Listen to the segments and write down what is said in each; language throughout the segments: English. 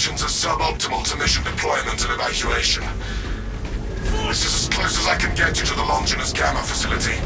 conditions are suboptimal to mission deployment and evacuation. This is as close as I can get you to the Longinus Gamma facility.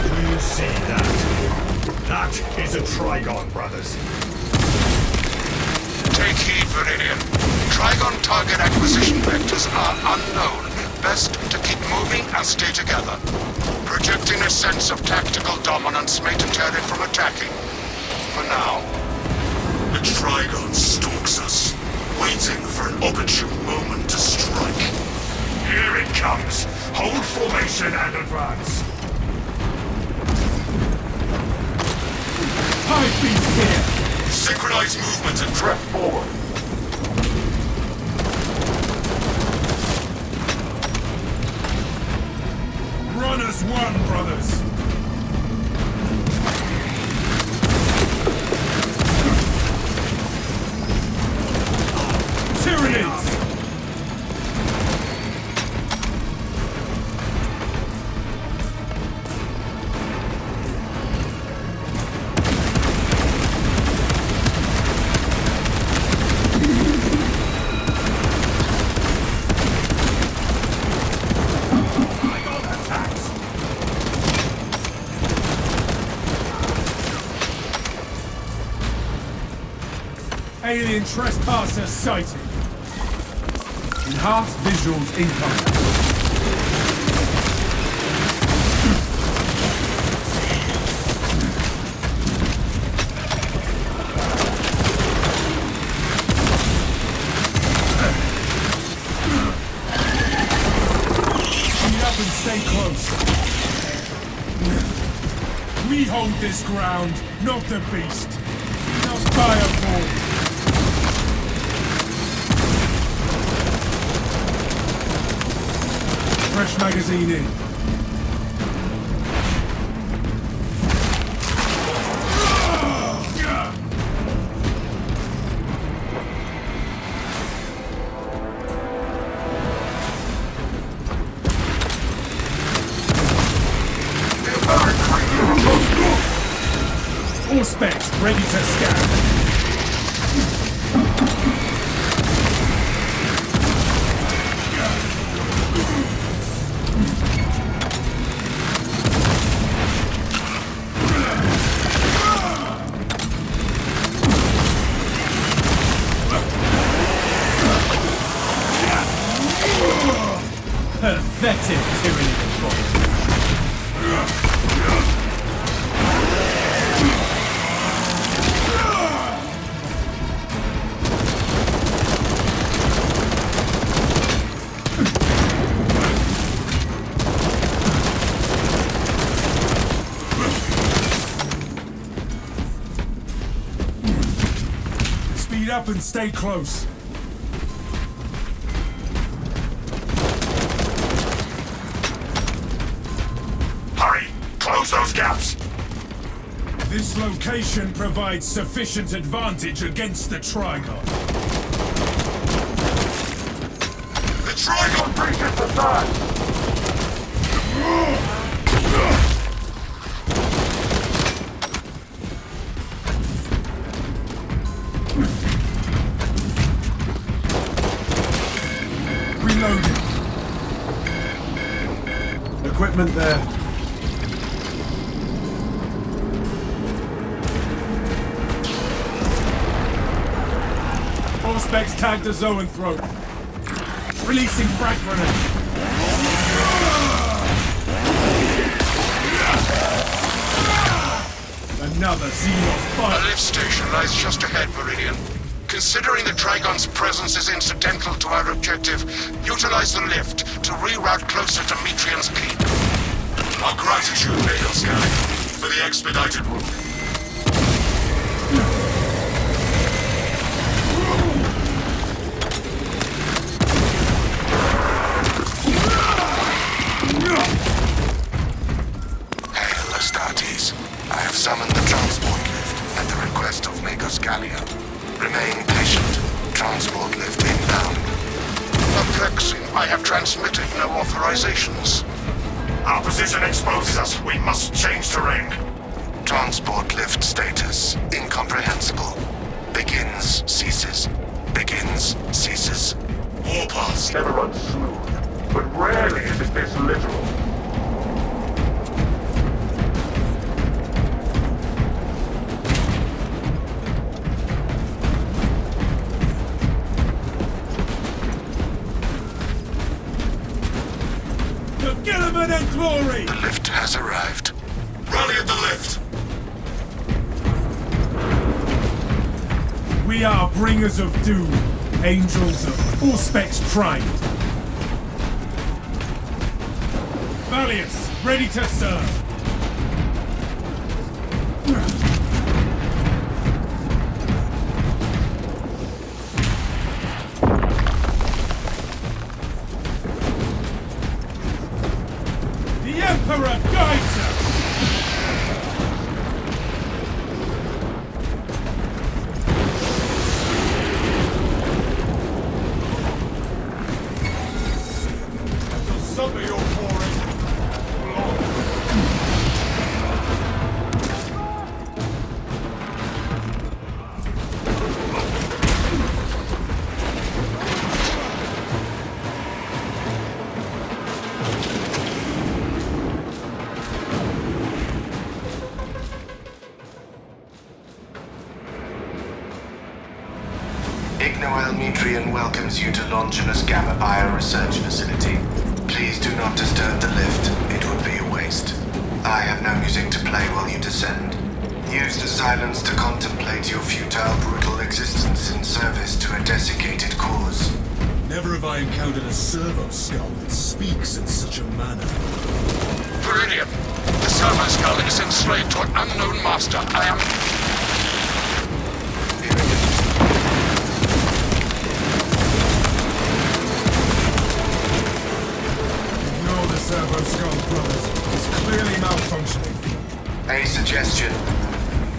Do you see that? That is a Trigon, brothers. Take heed, Viridian. Trigon target acquisition vectors are unknown. Best to keep moving and stay together. Projecting a sense of tactical dominance may deter it from attacking. For now. The Trigon stalks us, waiting for an opportune moment to strike. Here it comes. Hold formation and advance. Hive beast here! Synchronize movement and drift forward. Run as one, brothers. Tyranids! Alien trespasser sighted. Enhanced visuals incoming. Speed up and stay close. We hold this ground, not the beast. Now fire forward. Fresh magazine in. All specs ready to scan. Pathetic tyranny control. Speed up and stay close. Close those gaps! This location provides sufficient advantage against the Trigon. The Trigon breaches the side! Reloading. Equipment there. All specs tagged the Zoanthrope. Releasing frag grenade. Another Xenos A fire. lift station lies just ahead, Viridian. Considering the Trigon's presence is incidental to our objective, utilize the lift to reroute closer to Metrian's Keep. Our gratitude, Sky, for the expedited route. Hail, Astartes. I have summoned the transport lift at the request of Magos Gallia. Remain patient. Transport lift inbound. Perplexing. I have transmitted no authorizations. Our position exposes us. We must change terrain. Transport lift status incomprehensible. Begins, ceases. Begins, ceases. Warpaths never run smooth, but rarely is it this literal. To Gilliman and glory! The lift has arrived. Rally at the lift! We are bringers of doom, angels of Auspex primed. Valious, ready to serve. The Emperor guides us! Suffer your forest. Ignoel welcomes you to Longinus Gamma Bioresearch Facility. Please do not disturb the lift. It would be a waste. I have no music to play while you descend. Use the silence to contemplate your futile, brutal existence in service to a desiccated cause. Never have I encountered a servo skull that speaks in such a manner. Viridian, the servo skull is enslaved to an unknown master. I am... Ignore the servo skull, brothers. It's clearly malfunctioning. A suggestion.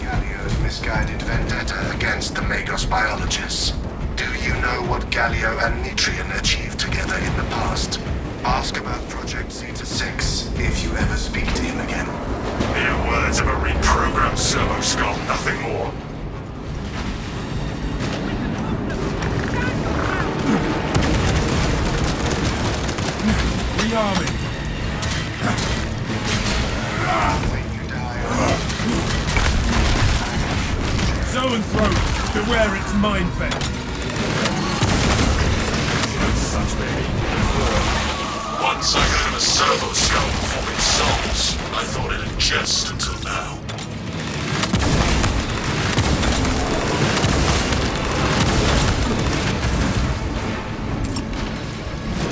Gallio's misguided vendetta against the Magos biologists. Do you know what Gallio and Nitrian achieved together in the past? Ask about Project Zeta 6 if you ever speak to him again. Mere words of a reprogrammed servo skull, nothing more. Rearming. When you die, Zone throat. Beware its mind vent. Such behavior. Once I heard of a servo skull performing songs. I thought it a jest until now.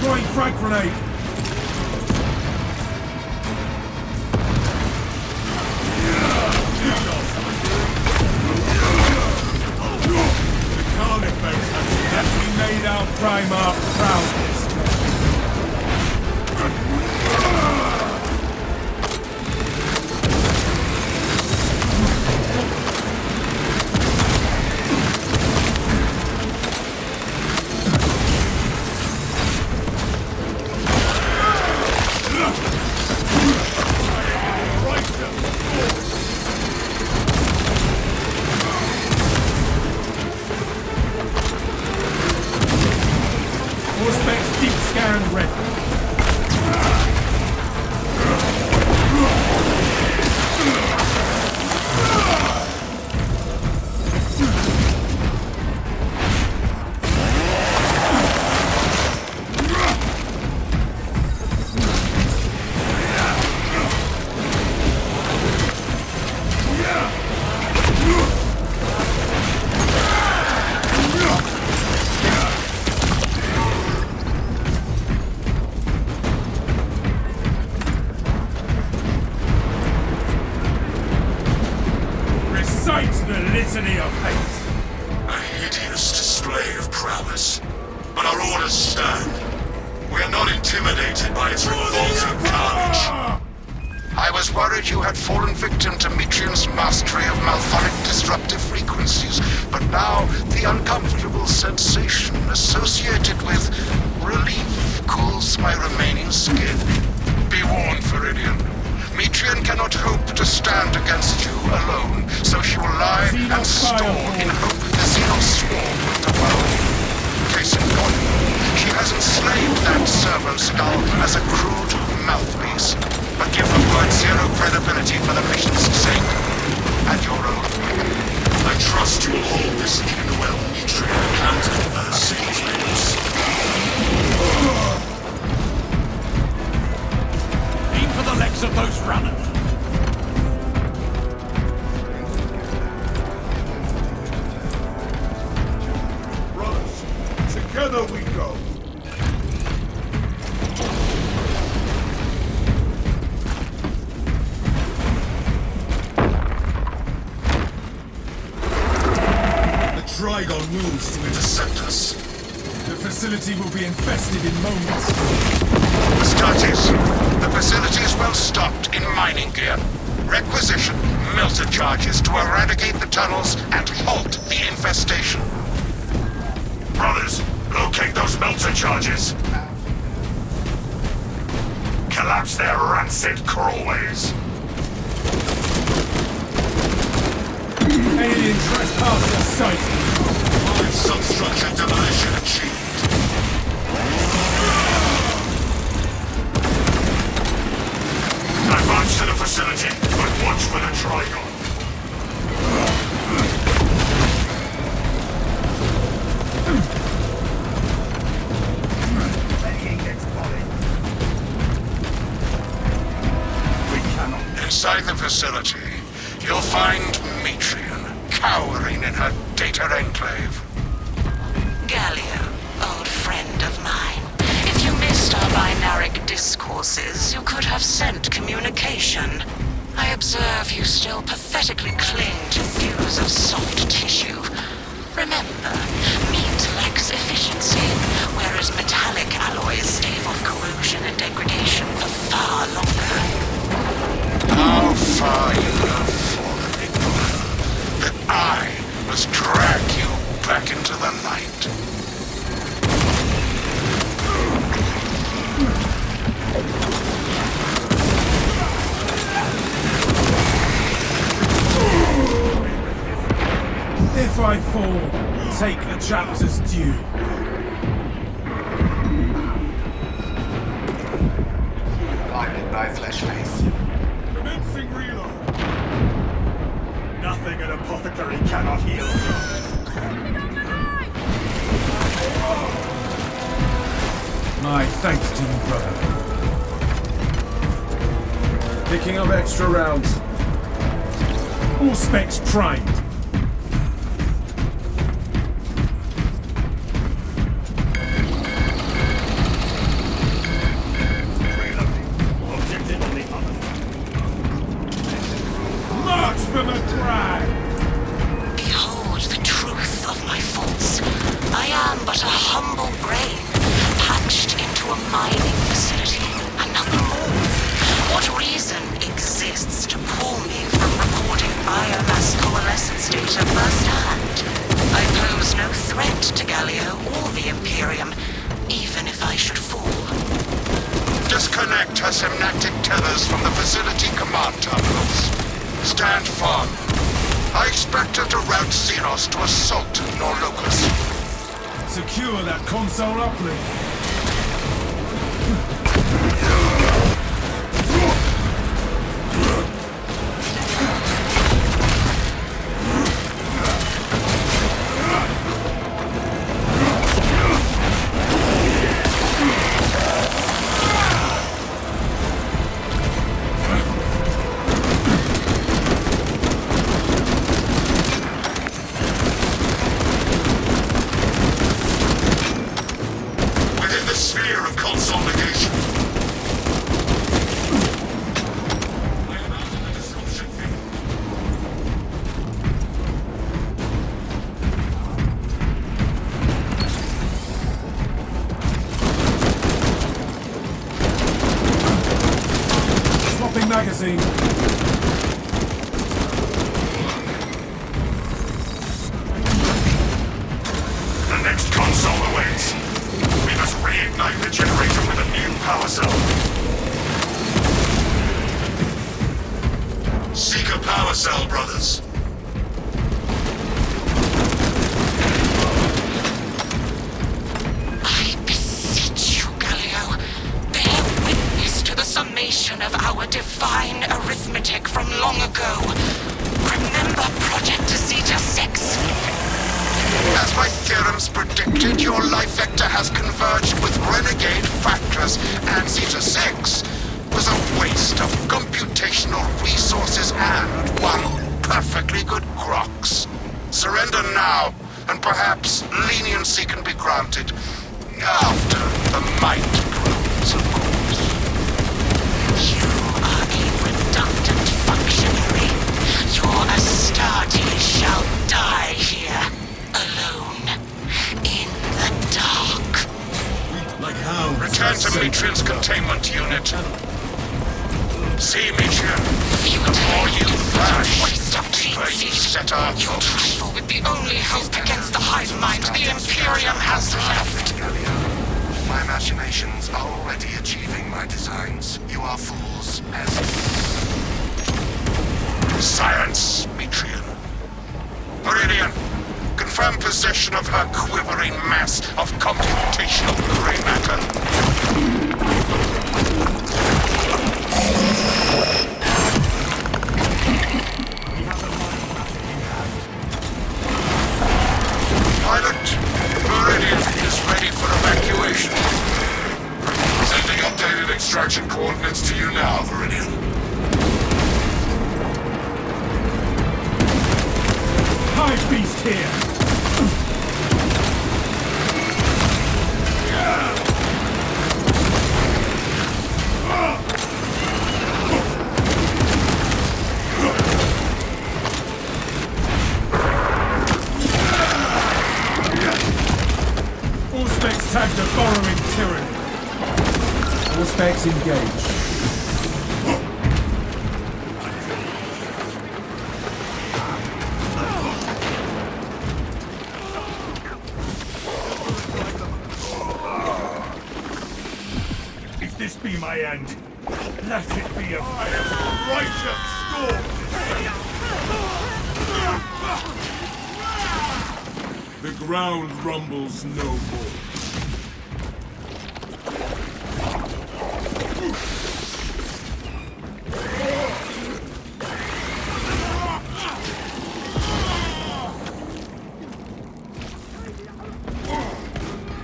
Throwing frag grenade. The Carnifex has definitely made our Primarch proud this time. Auspex deep scan ready. Recite the litany of hate. A hideous display of prowess. But our orders stand. We are not intimidated by its revolting carnage. I was worried you had fallen victim to Mitrian's mastery of malphonic disruptive frequencies, but now the uncomfortable sensation associated with relief cools my remaining skin. Be warned, Viridian. Metrian cannot hope to stand against you alone, so she will lie and stall in hope the Xenos swarm will devour you. Case in point, she has enslaved that servo skull as a crude mouthpiece, but give the word zero credibility for the mission's sake, and your own. I trust you will hold this in well, Metrian, and as Satan's leaders. Aim for the legs of those runners. Brothers, together we go. Trigon moves to intercept us. The facility will be infested in moments. Astartes, the facility is well stocked in mining gear. Requisition melter charges to eradicate the tunnels and halt the infestation. Brothers, locate those melter charges. Collapse their rancid crawlways. Alien trespasser sighted. Substructure demolition achieved. Advance to the facility, but watch for the Trigon. Inside the facility, you'll find Metrian cowering in her data enclave. Gallia, old friend of mine. If you missed our binaric discourses, you could have sent communication. I observe you still pathetically cling to views of soft tissue. Remember, meat lacks efficiency, whereas metallic alloys stave off corrosion and degradation for far longer. How far you have fallen, ignorer, that I must drag you back into the night. If I fall, take the chapter's due. Blinded by flesh faith. Commencing reload. Nothing an apothecary cannot heal. My thanks to you, brother. Picking up extra rounds. All specs primed. March from a crag! Behold the truth of my faults. I am but a humble brain, patched into a mining facility, and nothing more. What reason exists to pull me from recording biomass coalescence data firsthand? I pose no threat to Gallia or the Imperium, even if I should fall. Disconnect her synaptic tethers from the facility command terminals. Stand firm. I expect her to route Xenos to assault your locus. Secure that console uplink. Within the sphere of consolidation. I am out of the disruption field. Swapping magazine. The next console awaits. We must reignite the generator with a new power cell. your power cell, brothers. I beseech you, Galio, bear witness to the summation of our divine arithmetic from long ago. Remember Project Zeta 6? As my theorems predicted, your life vector has converged with renegade factors, and Zeta 6 was a waste of computational resources and one perfectly good Grox. Surrender now, and perhaps leniency can be granted. After the might grows, of course. You are a redundant functionary. Your Astartes shall die here, alone, in the dark. Like how? Return to Metrian's containment unit. See, Metrian, the more you thrash, Waste of the deeper you set our Your thoughts. trifle with the only hope against the hive mind the Imperium has left. Galileo, my machinations are already achieving my designs. You are fools, peasants. Silence, Metrian. Meridian, confirm possession of her quivering mass of computational gray matter. Pilot, Meridian is ready for evacuation. Sending updated extraction coordinates to you now, Meridian. Hive beast here! All specs tagged a borrowing tyranny. All specs engaged. If this be my end, let it be a righteous storm. The ground rumbles no more.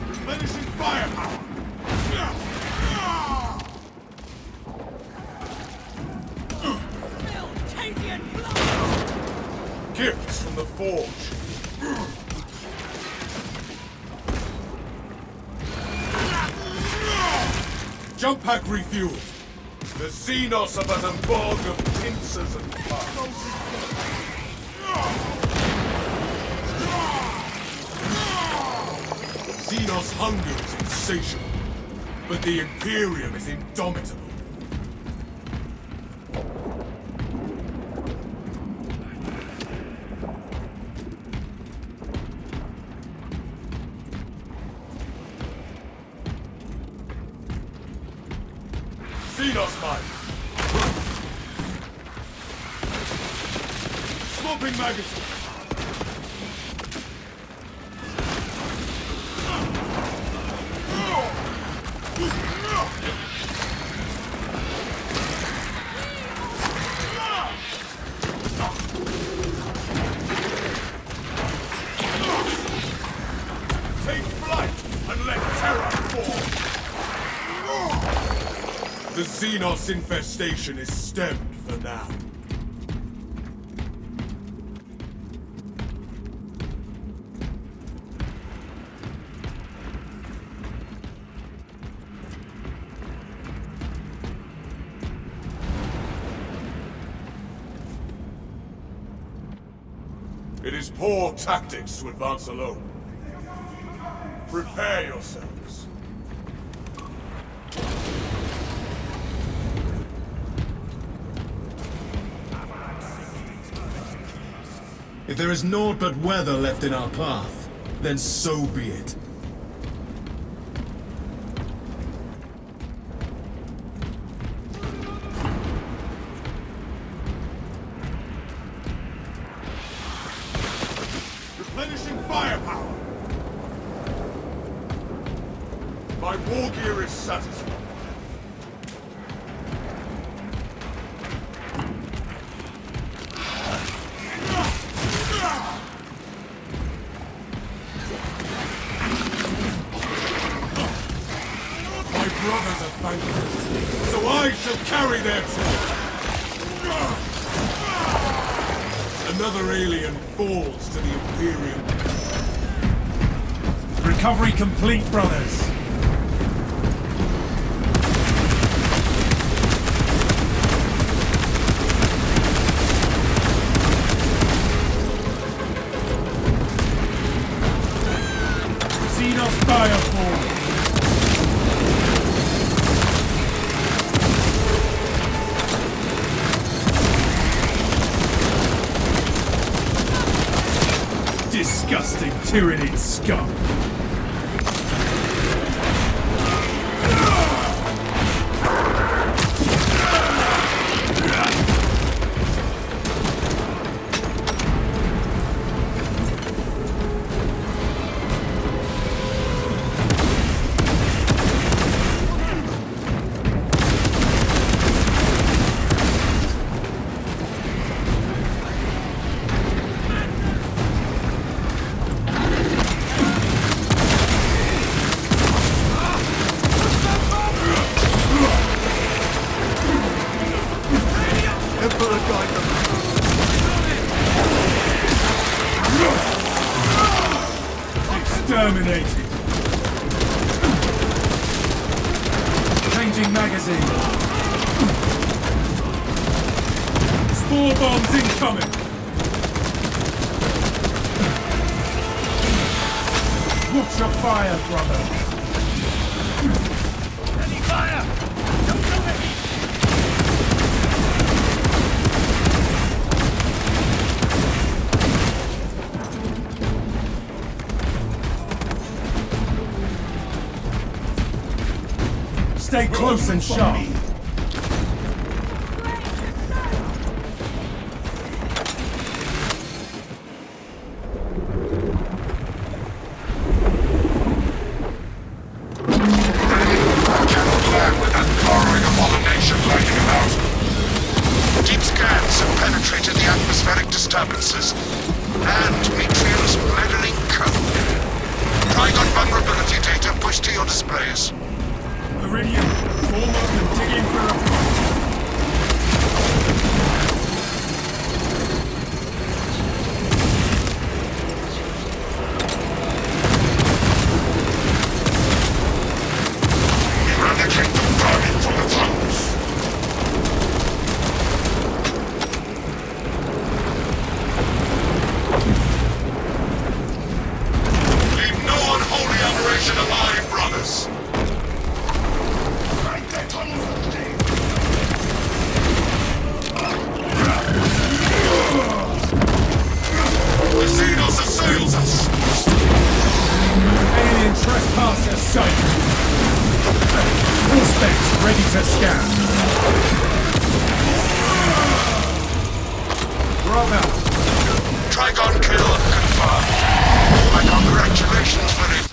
Replenishing firepower. Gifts from the forge. Jump pack refueled. The Xenos are but a bog of pincers and parts. Xenos' hunger is insatiable, but the Imperium is indomitable. Xenos mine! Swapping magazine! Take flight and let terror fall! The Xenos infestation is stemmed for now. It is poor tactics to advance alone. Prepare yourselves. If there is naught but weather left in our path, then so be it. firepower! My war gear is satisfied. My brothers are vanquished, so I shall carry their torch. Another alien falls to the Imperium. Recovery complete, brothers. Xenos Firefall. Disgusting Tyranid scum! Exterminated. Changing magazine. Spore bombs incoming. Watch your fire, brother. Any fire! Don't do it! Stay close and sharp. Deep scans have penetrated the atmospheric disturbances and Matriarch's meddling code. Trigon vulnerability data pushed to your displays. Meridian, form up and dig in for a fight. Eradicate the vermin from its house. Leave no unholy aberration alive, brothers. The Xenos assails us! Alien trespasser sighted. All specs ready to scan. Bravo. Trigon kill confirmed. My congratulations, Philip.